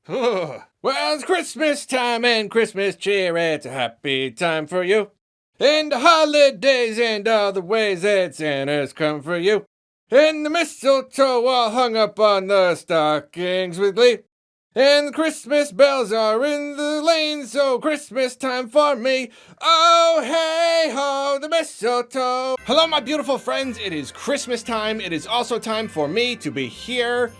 Well, it's Christmas time and Christmas cheer. It's a happy time for you. And the holidays and all the ways that Santa's come for you. And the mistletoe all hung up on the stockings with glee. And the Christmas bells are in the lane, so Christmas time for me. Oh, hey ho, the mistletoe. Hello, my beautiful friends. It is Christmas time. It is also time for me to be here,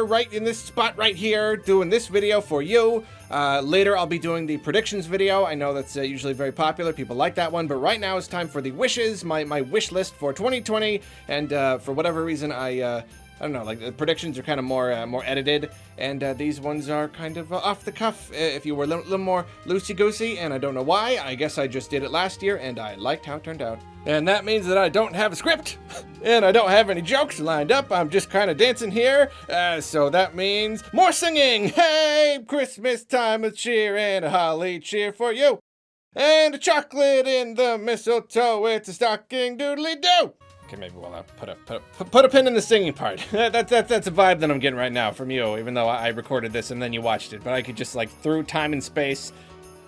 right in this spot right here, doing this video for you. Later, I'll be doing the predictions video. I know that's usually very popular. People like that one. But right now, it's time for the wishes, my wish list for 2020. And for whatever reason, I don't know, like the predictions are kind of more edited, and these ones are kind of off the cuff, if you were a little more loosey-goosey, and I don't know why. I guess I just did it last year, and I liked how it turned out. And that means that I don't have a script, and I don't have any jokes lined up. I'm just kind of dancing here, so that means more singing. Hey, Christmas time of cheer and a holly cheer for you. And a chocolate in the mistletoe, it's a stocking doodly-doo. Okay, maybe we'll put a pin in the singing part. That's a vibe that I'm getting right now from you, even though I recorded this and then you watched it. But I could just, like, through time and space,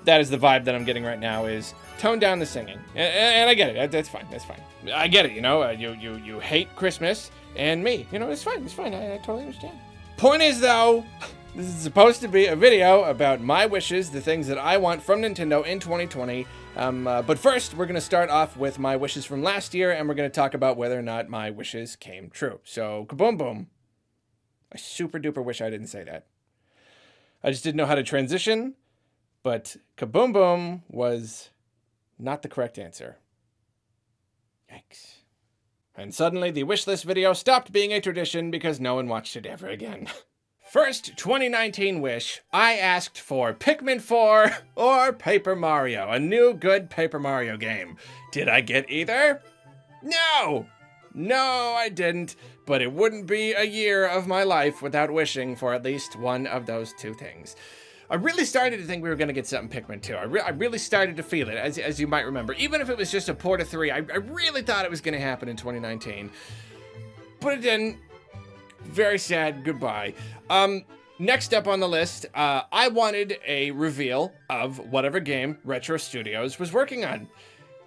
that is the vibe that I'm getting right now, is tone down the singing. And I get it. That's fine. That's fine. I get it, you know. You hate Christmas, and me. You know, it's fine. It's fine. I totally understand. Point is, though, this is supposed to be a video about my wishes, the things that I want from Nintendo in 2020. But first, we're going to start off with my wishes from last year, and we're going to talk about whether or not my wishes came true. So, kaboom boom. I super duper wish I didn't say that. I just didn't know how to transition, but kaboom boom was not the correct answer. Yikes. And suddenly, the wish list video stopped being a tradition because no one watched it ever again. First 2019 wish, I asked for Pikmin 4 or Paper Mario, a new good Paper Mario game. Did I get either? No! No, I didn't, but it wouldn't be a year of my life without wishing for at least one of those two things. I really started to think we were going to get something Pikmin 2. I really started to feel it, as you might remember. Even if it was just a port of 3, I really thought it was going to happen in 2019. But it didn't. Very sad. Goodbye. Next up on the list, I wanted a reveal of whatever game Retro Studios was working on.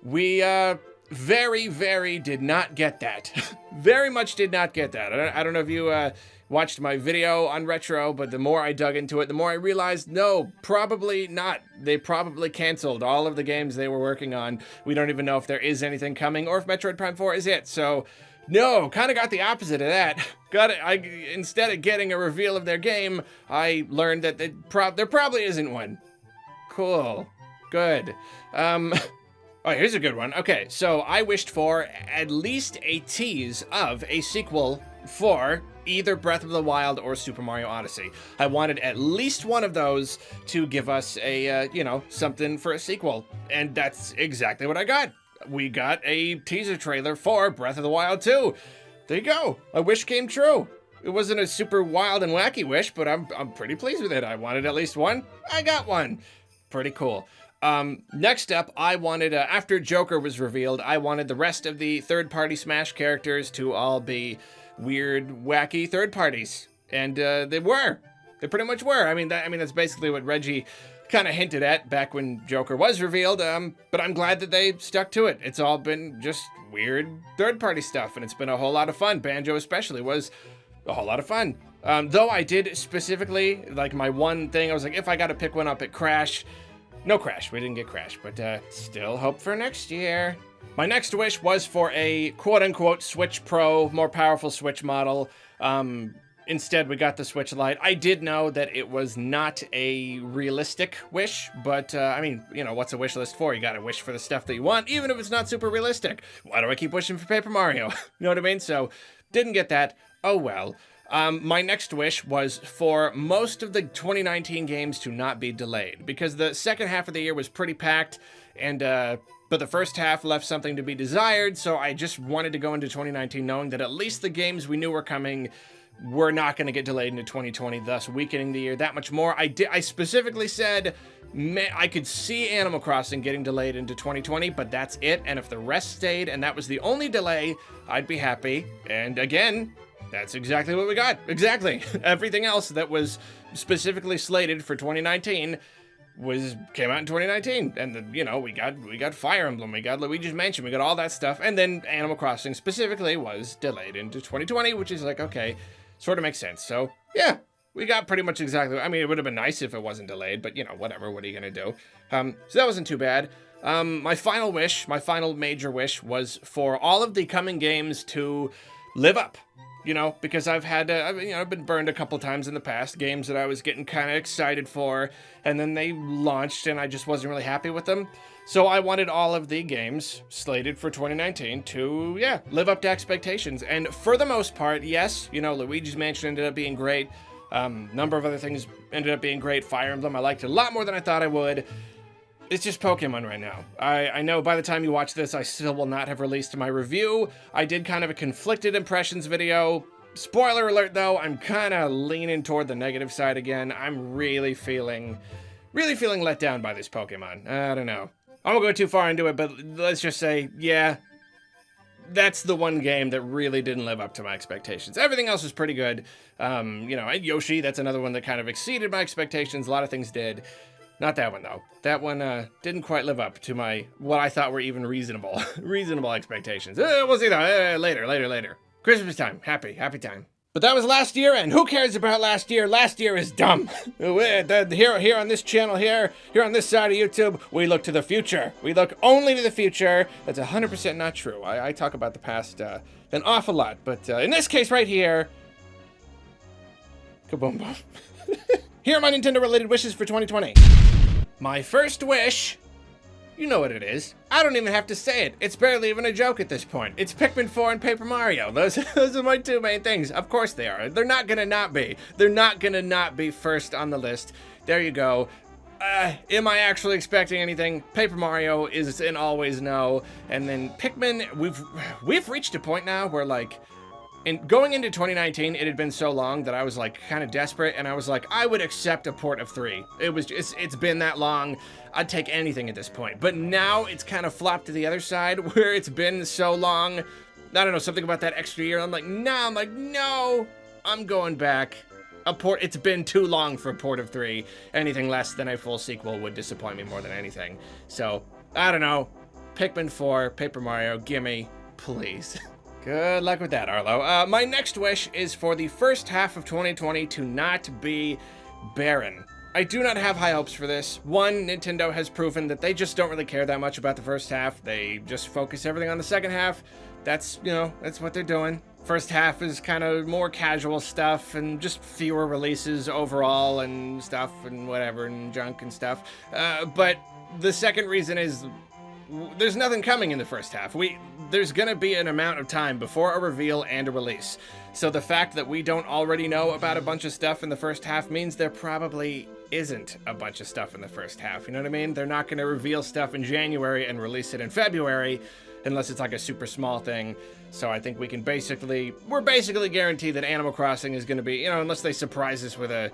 We very did not get that. Very much did not get that. I don't know if you watched my video on Retro, but the more I dug into it, the more I realized, no, probably not. They probably canceled all of the games they were working on. We don't even know if there is anything coming or if Metroid Prime 4 is it. So, no, kind of got the opposite of that. Instead of getting a reveal of their game, I learned that there probably isn't one. Cool. Good. Oh, here's a good one. Okay, so I wished for at least a tease of a sequel for either Breath of the Wild or Super Mario Odyssey. I wanted at least one of those to give us a, something for a sequel. And that's exactly what I got. We got a teaser trailer for Breath of the Wild 2. There you go. My wish came true. It wasn't a super wild and wacky wish, but I'm pretty pleased with it. I wanted at least one. I got one. Pretty cool. Next up, I wanted, after Joker was revealed, I wanted the rest of the third-party Smash characters to all be weird, wacky third parties. And they were. They pretty much were. I mean, that's basically what Reggie kind of hinted at back when Joker was revealed, but I'm glad that they stuck to it. It's all been just weird third-party stuff, and it's been a whole lot of fun. Banjo especially was a whole lot of fun. Though I did specifically, like my one thing, I was like, if I got to pick one up at Crash, no Crash, we didn't get Crash, but still hope for next year. My next wish was for a quote-unquote Switch Pro, more powerful Switch model. Instead, we got the Switch Lite. I did know that it was not a realistic wish, but, what's a wish list for? You gotta wish for the stuff that you want, even if it's not super realistic. Why do I keep wishing for Paper Mario? You know what I mean? So, didn't get that. Oh well. My next wish was for most of the 2019 games to not be delayed, because the second half of the year was pretty packed, and, but the first half left something to be desired, so I just wanted to go into 2019 knowing that at least the games we knew were coming were not going to get delayed into 2020, thus weakening the year that much more. I specifically said I could see Animal Crossing getting delayed into 2020, but that's it. And if the rest stayed and that was the only delay, I'd be happy. And again, That's exactly what we got. Exactly. Everything else that was specifically slated for 2019 came out in 2019, and you know, we got Fire Emblem, we got Luigi's Mansion, we got all that stuff, and then Animal Crossing specifically was delayed into 2020, which is like, okay, sort of makes sense. So yeah, we got pretty much exactly. I mean, it would have been nice if it wasn't delayed, but you know, whatever. What are you gonna do? So that wasn't too bad. My final major wish, was for all of the coming games to live up. You know, because I've been burned a couple times in the past, games that I was getting kind of excited for, and then they launched and I just wasn't really happy with them. So I wanted all of the games slated for 2019 to, yeah, live up to expectations. And for the most part, yes, you know, Luigi's Mansion ended up being great. Number of other things ended up being great. Fire Emblem, I liked it a lot more than I thought I would. It's just Pokemon right now. I know by the time you watch this, I still will not have released my review. I did kind of a conflicted impressions video. Spoiler alert though, I'm kind of leaning toward the negative side again. I'm really feeling let down by this Pokemon. I don't know. I won't go too far into it, but let's just say, yeah, that's the one game that really didn't live up to my expectations. Everything else was pretty good. You know, and Yoshi, that's another one that kind of exceeded my expectations. A lot of things did. Not that one, though. That one didn't quite live up to what I thought were even reasonable expectations. We'll see that later. Christmas time. Happy time. But that was last year, and who cares about last year? Last year is dumb. Here on this channel, here on this side of YouTube, we look to the future. We look only to the future. That's 100% not true. I talk about the past an awful lot, but in this case right here, kaboom boom. Here are my Nintendo-related wishes for 2020. My first wish, you know what it is. I don't even have to say it. It's barely even a joke at this point. It's Pikmin 4 and Paper Mario. Those are my two main things. Of course they are. They're not gonna not be. They're not gonna not be first on the list. There you go. Am I actually expecting anything? Paper Mario is an always no. And then Pikmin, we've reached a point now where, like, going into 2019, it had been so long that I was like kind of desperate, and I was like, I would accept a port of 3. It's been that long. I'd take anything at this point. But now it's kind of flopped to the other side where it's been so long. I don't know, something about that extra year. I'm like, no, I'm going back. It's been too long for a port of 3. Anything less than a full sequel would disappoint me more than anything. So, I don't know. Pikmin 4, Paper Mario, gimme, please. Good luck with that, Arlo. My next wish is for the first half of 2020 to not be barren. I do not have high hopes for this. One, Nintendo has proven that they just don't really care that much about the first half. They just focus everything on the second half. That's what they're doing. First half is kind of more casual stuff and just fewer releases overall and stuff and whatever and junk and stuff. But the second reason is there's nothing coming in the first half. There's gonna be an amount of time before a reveal and a release. So the fact that we don't already know about a bunch of stuff in the first half means there probably isn't a bunch of stuff in the first half. You know what I mean? They're not gonna reveal stuff in January and release it in February unless it's like a super small thing. So I think we're basically guaranteed that Animal Crossing is gonna be, you know, unless they surprise us with a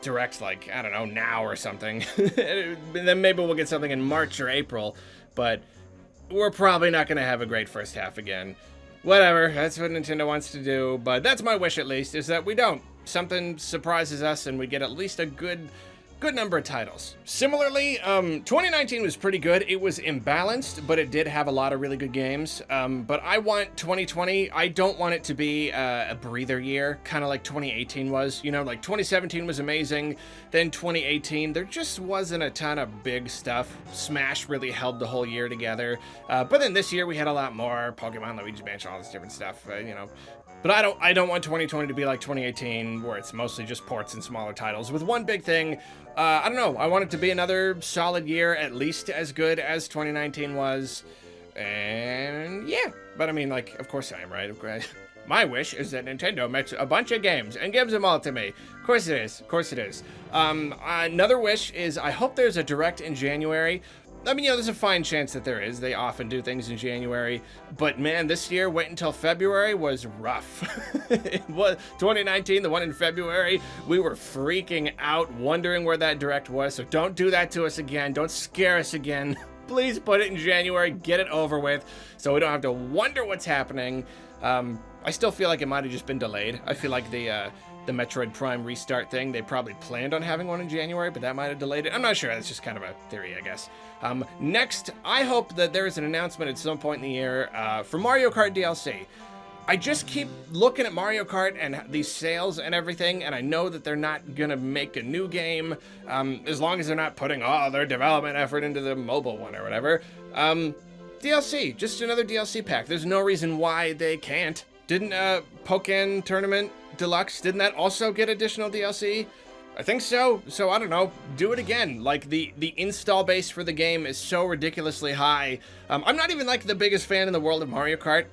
direct, like, I don't know, now or something. Then maybe we'll get something in March or April, but we're probably not going to have a great first half again. Whatever, that's what Nintendo wants to do, but that's my wish at least, is that we don't. Something surprises us and we get at least a good number of titles. Similarly, 2019 was pretty good. It was imbalanced, but it did have a lot of really good games. But I want 2020, I don't want it to be a breather year, kind of like 2018 was. You know, like 2017 was amazing. Then 2018, there just wasn't a ton of big stuff. Smash really held the whole year together. But then this year we had a lot more. Pokemon, Luigi's Mansion, all this different stuff, you know. But I don't want 2020 to be like 2018, where it's mostly just ports and smaller titles. With one big thing, I don't know, I want it to be another solid year, at least as good as 2019 was. And yeah, but I mean, like, of course I am, right? My wish is that Nintendo makes a bunch of games and gives them all to me. Of course it is. Another wish is I hope there's a Direct in January. I mean, you know, there's a fine chance that there is. They often do things in January. But man, this year, wait until February was rough. It was 2019, the one in February. We were freaking out, wondering where that Direct was. So don't do that to us again. Don't scare us again. Please put it in January. Get it over with so we don't have to wonder what's happening. I still feel like it might have just been delayed. I feel like the Metroid Prime restart thing, they probably planned on having one in January, but that might have delayed it. I'm not sure. That's just kind of a theory, I guess. Next, I hope that there is an announcement at some point in the year for Mario Kart DLC. I just keep looking at Mario Kart and these sales and everything, and I know that they're not gonna make a new game, as long as they're not putting all their development effort into the mobile one or whatever. DLC, just another DLC pack. There's no reason why they can't. Didn't Pokken Tournament Deluxe, didn't that also get additional DLC? I think so. So I don't know, do it again. Like the install base for the game is so ridiculously high. I'm not even like the biggest fan in the world of Mario Kart.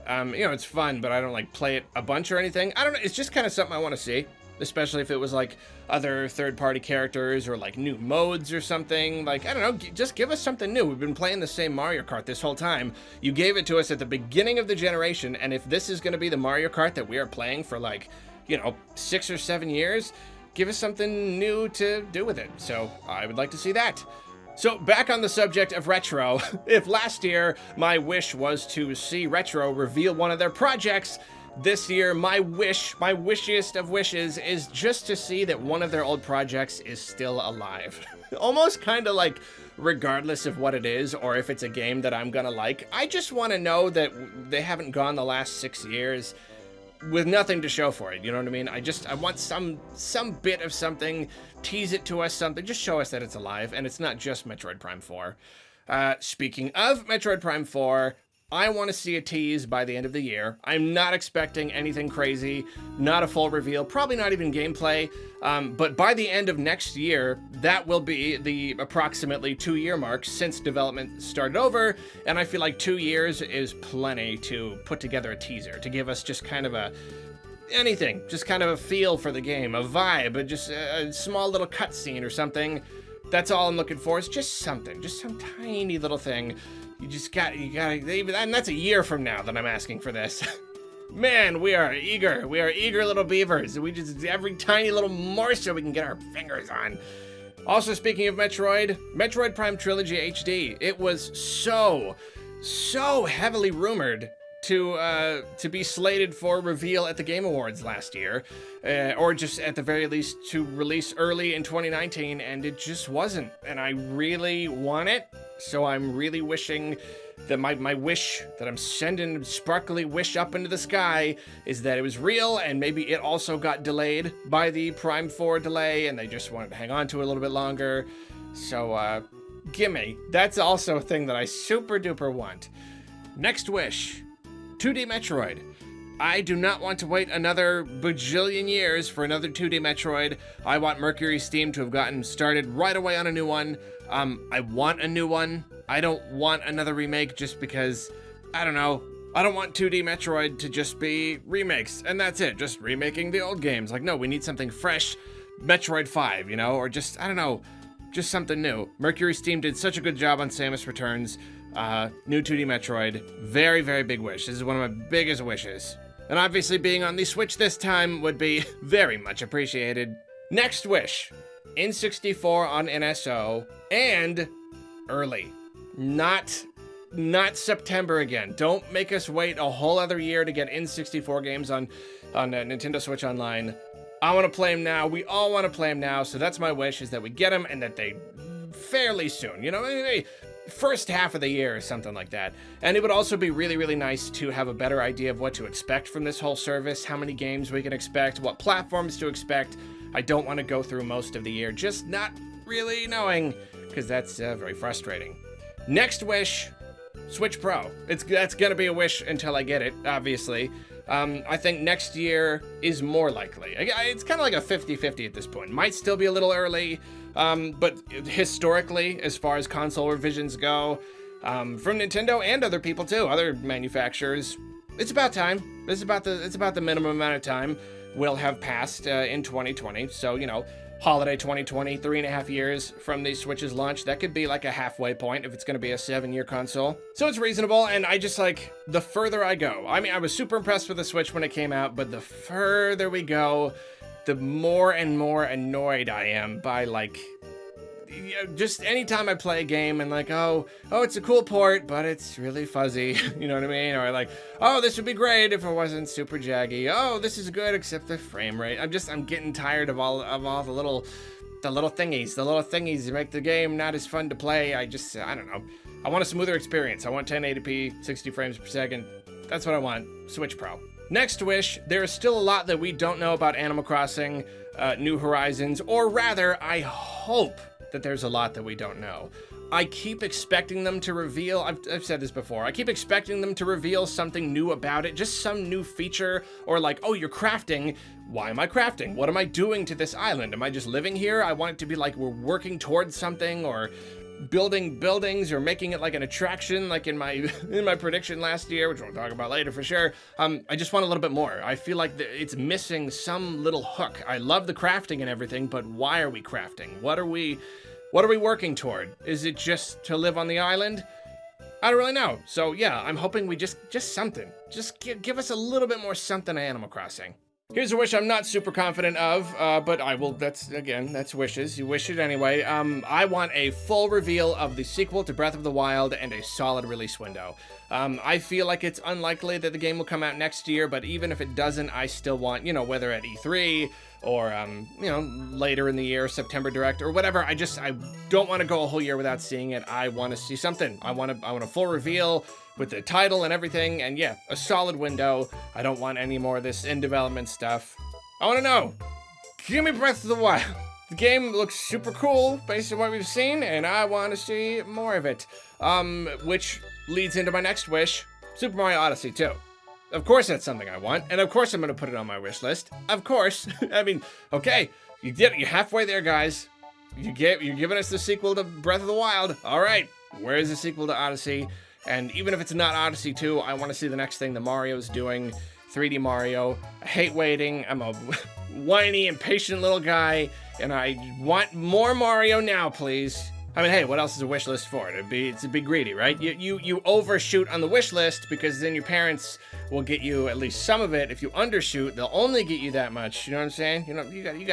You know, it's fun, but I don't like play it a bunch or anything. I don't know, it's just kind of something I want to see, especially if it was like other third-party characters or like new modes or something. Like, I don't know, just give us something new. We've been playing the same Mario Kart this whole time. You gave it to us at the beginning of the generation, and if this is going to be the Mario Kart that we are playing for like, you know, 6 or 7 years, give us something new to do with it. So I would like to see that. So back on the subject of Retro, if last year my wish was to see Retro reveal one of their projects, this year my wishiest of wishes is just to see that one of their old projects is still alive. Almost kind of like, regardless of what it is or if it's a game that I'm gonna like, I just want to know that they haven't gone the last 6 years with nothing to show for it, you know what I mean? I want some bit of something, tease it to us, something, just show us that it's alive, and it's not just Metroid Prime 4. Speaking of Metroid Prime 4, I want to see a tease by the end of the year. I'm not expecting anything crazy, not a full reveal, probably not even gameplay, but by the end of next year, that will be the approximately 2-year mark since development started over, and I feel like 2 years is plenty to put together a teaser, to give us just kind of anything, just kind of a feel for the game, a vibe, just a small little cutscene or something. That's all I'm looking for, is just something, just some tiny little thing. You gotta, and that's a year from now that I'm asking for this. Man, we are eager little beavers. We just, every tiny little morsel we can get our fingers on. Also, speaking of Metroid Prime Trilogy HD, it was so heavily rumored to be slated for reveal at the Game Awards last year, or just at the very least to release early in 2019, and it just wasn't. And I really want it, so I'm really wishing that my wish, that I'm sending sparkly wish up into the sky, is that it was real, and maybe it also got delayed by the Prime 4 delay, and they just wanted to hang on to it a little bit longer. So, gimme. That's also a thing that I super duper want. Next wish. 2D Metroid. I do not want to wait another bajillion years for another 2D Metroid. I want Mercury Steam to have gotten started right away on a new one. I want a new one. I don't want another remake just because, I don't know, I don't want 2D Metroid to just be remakes, and that's it, just remaking the old games. Like, no, we need something fresh, Metroid 5, you know, or just, I don't know, just something new. Mercury Steam did such a good job on Samus Returns. New 2D Metroid, very, very big wish. This is one of my biggest wishes. And obviously being on the Switch this time would be very much appreciated. Next wish, N64 on NSO, and early. Not September again. Don't make us wait a whole other year to get N64 games on Nintendo Switch Online. I want to play them now. We all want to play them now, so that's my wish, is that we get them and that they fairly soon, you know, maybe first half of the year or something like that. And it would also be really, really nice to have a better idea of what to expect from this whole service, how many games we can expect, what platforms to expect. I don't want to go through most of the year just not really knowing, because that's very frustrating. Next wish, Switch Pro. That's gonna be a wish until I get it, obviously. I think next year is more likely. It's kind of like a 50-50 at this point. Might still be a little early, but historically, as far as console revisions go, from Nintendo and other people too, other manufacturers, it's about time. It's about the minimum amount of time we'll have passed in 2020. So, you know, holiday 2020, 3.5 years from the Switch's launch. That could be like a halfway point if it's going to be a 7-year console. So it's reasonable, and I just like, the further I go, I mean, I was super impressed with the Switch when it came out, but the further we go, the more and more annoyed I am by, like, just anytime I play a game and like, oh, it's a cool port, but it's really fuzzy, you know what I mean? Or like, oh, this would be great if it wasn't super jaggy. Oh, this is good except the frame rate. I'm getting tired of all the little thingies that make the game not as fun to play. I don't know. I want a smoother experience. I want 1080p, 60 frames per second. That's what I want. Switch Pro. Next wish, there is still a lot that we don't know about Animal Crossing, New Horizons, or rather, I hope that there's a lot that we don't know. I keep expecting them to reveal, I've said this before, I keep expecting them to reveal something new about it, just some new feature, or like, oh, you're crafting. Why am I crafting? What am I doing to this island? Am I just living here? I want it to be like we're working towards something, or building buildings, or making it like an attraction, like in my prediction last year, which we'll talk about later for sure. I just want a little bit more. I feel like it's missing some little hook. I love the crafting and everything, but why are we crafting? What are we working toward? Is it just to live on the island? I don't really know. So yeah, I'm hoping we just something. Just give us a little bit more something to Animal Crossing. Here's a wish I'm not super confident of, but I will, that's wishes. You wish it anyway. I want a full reveal of the sequel to Breath of the Wild and a solid release window. I feel like it's unlikely that the game will come out next year, but even if it doesn't, I still want, whether at E3 or, later in the year, September Direct or whatever. I don't want to go a whole year without seeing it. I want to see something. I want a full reveal with the title and everything, and yeah, a solid window. I don't want any more of this in development stuff. I want to know. Give me Breath of the Wild. The game looks super cool based on what we've seen, and I want to see more of it. Which leads into my next wish, Super Mario Odyssey 2. Of course that's something I want, and of course I'm going to put it on my wish list. Of course. I mean, okay, you're halfway there, guys. You're giving us the sequel to Breath of the Wild. All right, where's the sequel to Odyssey? And even if it's not Odyssey 2, I want to see the next thing that Mario's doing, 3D Mario. I hate waiting. I'm a whiny, impatient little guy, and I want more Mario now, please. I mean, hey, what else is a wish list for? It's to be greedy, right? You overshoot on the wish list because then your parents will get you at least some of it. If you undershoot, they'll only get you that much. You know what I'm saying? You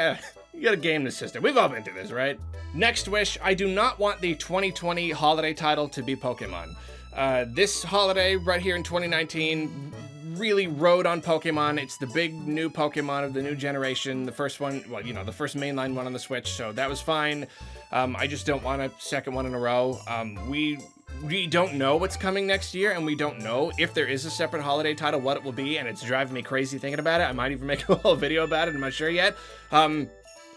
gotta game the system. We've all been through this, right? Next wish, I do not want the 2020 holiday title to be Pokemon. This holiday right here in 2019 really rode on Pokemon. It's the big new Pokemon of the new generation. The first one, well, the first mainline one on the Switch, so that was fine. I just don't want a second one in a row. We don't know what's coming next year, and we don't know if there is a separate holiday title, what it will be, and it's driving me crazy thinking about it. I might even make a whole video about it. I'm not sure yet.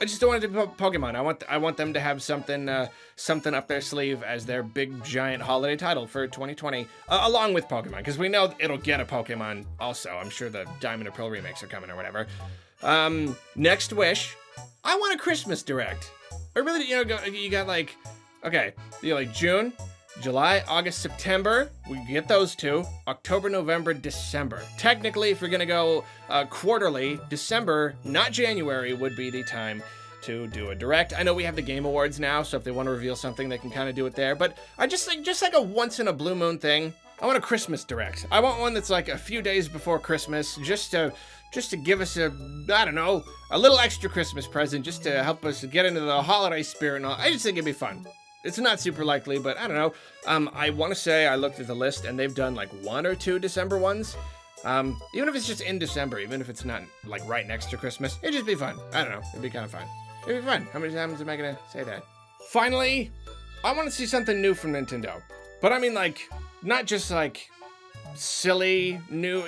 I just don't want it to be Pokemon. I want them to have something up their sleeve as their big giant holiday title for 2020, along with Pokemon, because we know it'll get a Pokemon also. I'm sure the Diamond and Pearl remakes are coming or whatever. Next wish, I want a Christmas Direct. I really, you got like, okay, June, July, August, September, we get those two. October, November, December. Technically, if you're gonna go quarterly, December, not January, would be the time to do a direct. I know we have the Game Awards now, so if they want to reveal something, they can kind of do it there. But I just like a once in a blue moon thing. I want a Christmas Direct. I want one that's like a few days before Christmas, just to give us a little extra Christmas present, just to help us get into the holiday spirit and all. I just think it'd be fun. It's not super likely, but I don't know. I want to say I looked at the list and they've done like 1 or 2 December ones. Even if it's just in December, even if it's not like right next to Christmas, it'd just be fun. I don't know. It'd be kind of fun. It'd be fun. How many times am I going to say that? Finally, I want to see something new from Nintendo. But I mean like, not just like silly new,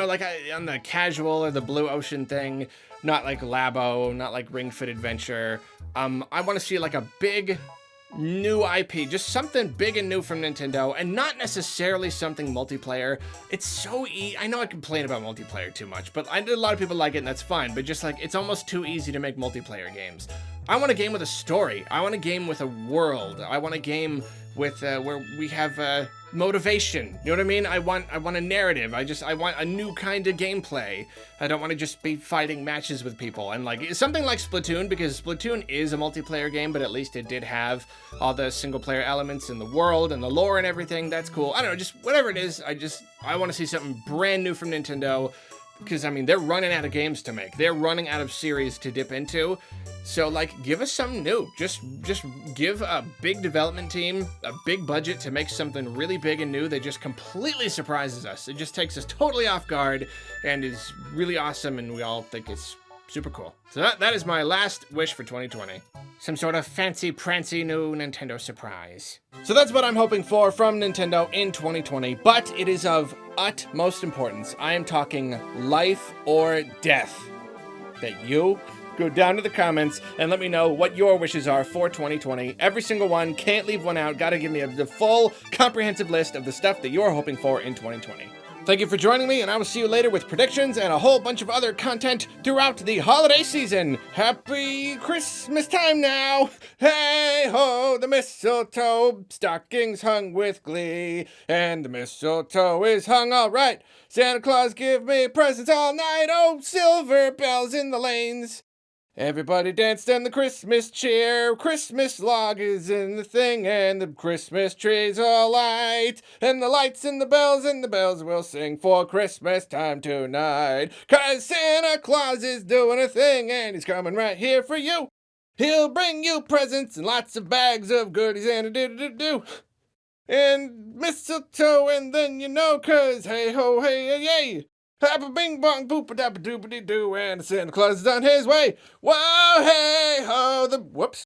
like on the casual or the Blue Ocean thing, not like Labo, not like Ring Fit Adventure. I want to see like a big new IP, just something big and new from Nintendo, and not necessarily something multiplayer. It's so I know I complain about multiplayer too much, but I know a lot of people like it and that's fine, but just like, it's almost too easy to make multiplayer games. I want a game with a story. I want a game with a world. I want a game with where we have motivation. You know what I mean? I want a narrative. I want a new kind of gameplay. I don't want to just be fighting matches with people. And like something like Splatoon, because Splatoon is a multiplayer game, but at least it did have all the single player elements in the world and the lore and everything. That's cool. I don't know, just whatever it is. I want to see something brand new from Nintendo. because, I mean, they're running out of games to make. They're running out of series to dip into. So, like, give us something new. Just give a big development team a big budget to make something really big and new that just completely surprises us. It just takes us totally off guard and is really awesome, and we all think it's super cool. So that is my last wish for 2020. Some sort of fancy-prancy new Nintendo surprise. So that's what I'm hoping for from Nintendo in 2020, but it is of utmost importance. I am talking life or death. That you go down to the comments and let me know what your wishes are for 2020. Every single one, can't leave one out. Gotta give me the full, comprehensive list of the stuff that you're hoping for in 2020. Thank you for joining me, and I will see you later with predictions and a whole bunch of other content throughout the holiday season. Happy Christmas time now! Hey ho, the mistletoe, stockings hung with glee, and the mistletoe is hung all right. Santa Claus give me presents all night, oh, silver bells in the lanes. Everybody danced in the Christmas cheer, Christmas log is in the thing, and the Christmas tree's all light, and the lights and the bells will sing for Christmas time tonight. 'Cause Santa Claus is doing a thing, and he's coming right here for you. He'll bring you presents and lots of bags of goodies and a do-do-do-do. And mistletoe, and then you know, 'cause hey ho, hey, hey, hey. Happy bing bong boop a dap a doopity doo, and Santa Claus is on his way. Whoa, hey ho, whoops.